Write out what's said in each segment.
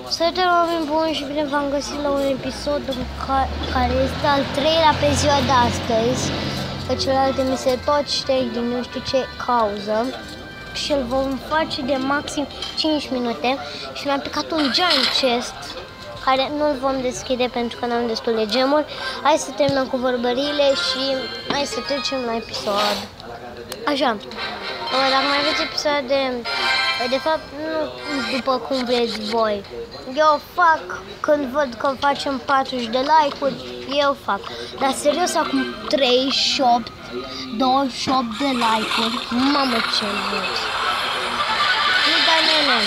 Salutare, oameni buni, și bine v-am găsit la un episod care este al treilea pe ziua de astăzi. Că celelalte mi se tot șterg din nu știu ce cauză. Și îl vom face de maxim 5 minute. Și mi-a picat un giant chest care nu-l vom deschide pentru că n-am destul de gemuri. Hai să terminăm cu vorbările și hai să trecem la episod. Așa, dacă mai aveți episoade, de fapt nu după cum vreți voi. Eu fac când văd că facem 40 de like-uri, eu fac. Dar serios, acum 38, 28 de like-uri, mamă ce mult. Nu da, nene.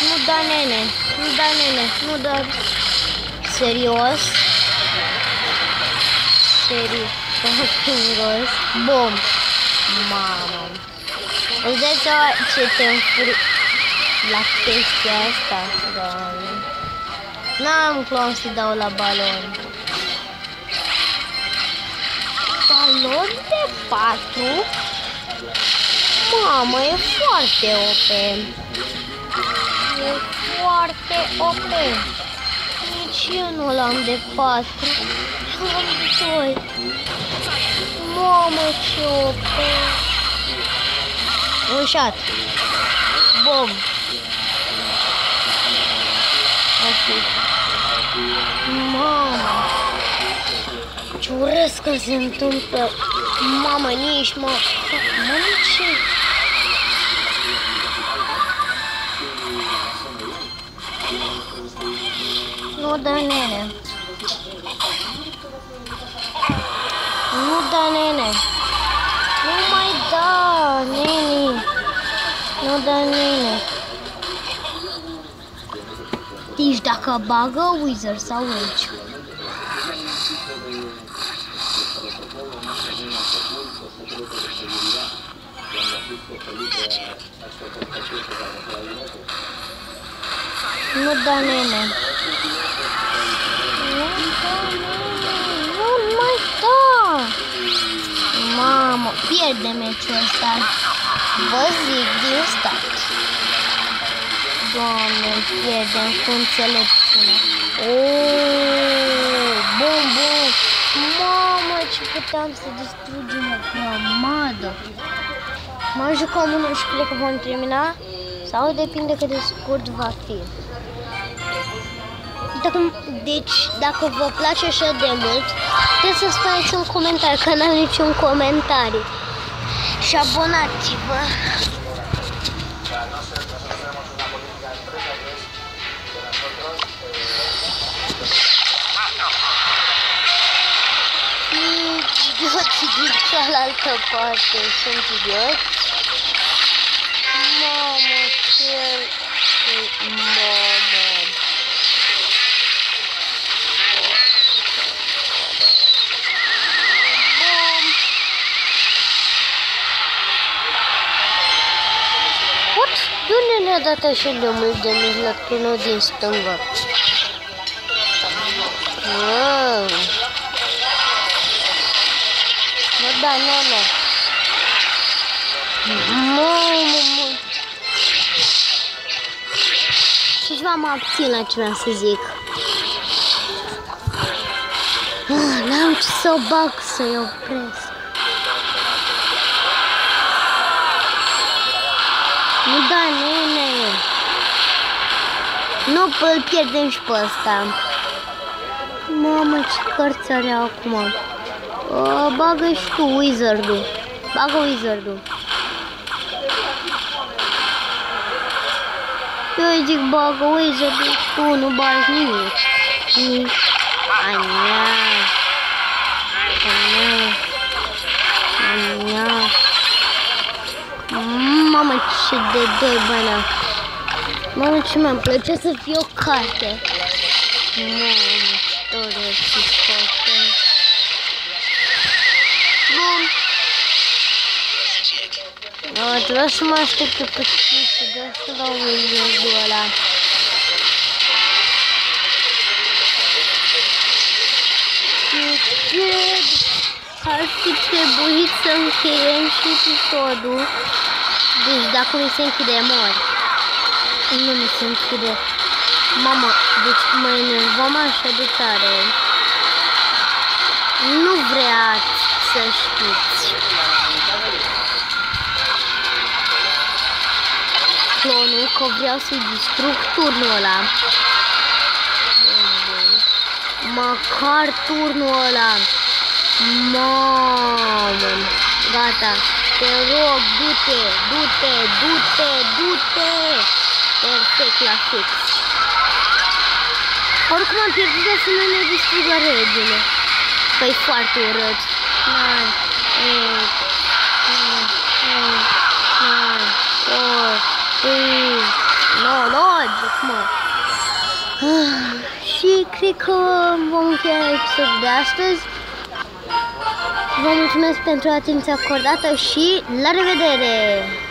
Nu da, nene. Nu da, nene. Nu da. Serios. Serios. Bum. Mamă. Îți dai seama ce te înfuri la chestia asta, Doamne. N-am clon să dau la balon. Balon de 4? Mamă, e foarte OP. E foarte OP. Nici eu nu l-am de 4. Am de 2. Mamă, ce OP. Un shot. Bum. Mamă. Ce urăsc că se întâmplă. Mamă, nici mă. Mamă, ce? Nu da, nene. Nu da, nene. Nu mai da, nene. Nu da, nene. Deci dacă bagă Wizard sau Witch. Nu da, nene. Nu mai da. Mamă, pierde meciul ăsta. Vă zic din start. Doamne, pierdem cu înțelepciune. Bun, bun. Mamă, ce puteam să distrugem o grămadă. Mai jucăm unul și cred că vom termina. Sau depinde cât de scurt va fi. Deci, dacă vă place așa de mult, puteți să spuneți în comentarii, că n-am niciun comentariu. Și abonați-vă. Idioții din cealaltă parte sunt idioți. Mamă, ce... Mamă. De unde ne-a dat așa de mult de mijloc până din stânga? Mă, da, nene. Mamă. Și mă abțin la ce vreau să zic. N-am ce să o bag, să-i opresc. Nu da, nene. Nu, îl pierdem și pe ăsta. Mamă, ce cărți are acum. Bagă și tu Wizard-ul. Bagă Wizard-ul. Eu îi zic bagă Wizard-ul și tu nu bagi nimic. Nici. Ania. Mamă, ce de doi bani. Mamă, ce mi-am plăcea să fie o carte. Mamă, ce doresc și foarte. Bun. Trebuia să mă aștept pe puțin și de asta dau Wizard-ul ăla. Ar fi trebuit să încheiem și episodul. Deci dacă mi se închide, mor. Nu mi se închide. Mama, deci mă enervam așa de tare. Nu vreați să știți. Clonul că vreau să-i distrug turnul ăla. Măcar turnul ăla. Mamă. Gata. Te rog, du-te, du-te, du-te, du-te. Perfect la fix. Oricum am pierdut de să nu ne distrugă regele. Că-i foarte urât. Nine, 8, 9, 10, 9, logic, mă. Și cred că vom încheia episodul de astăzi. Vă mulțumesc pentru atenția acordată și la revedere!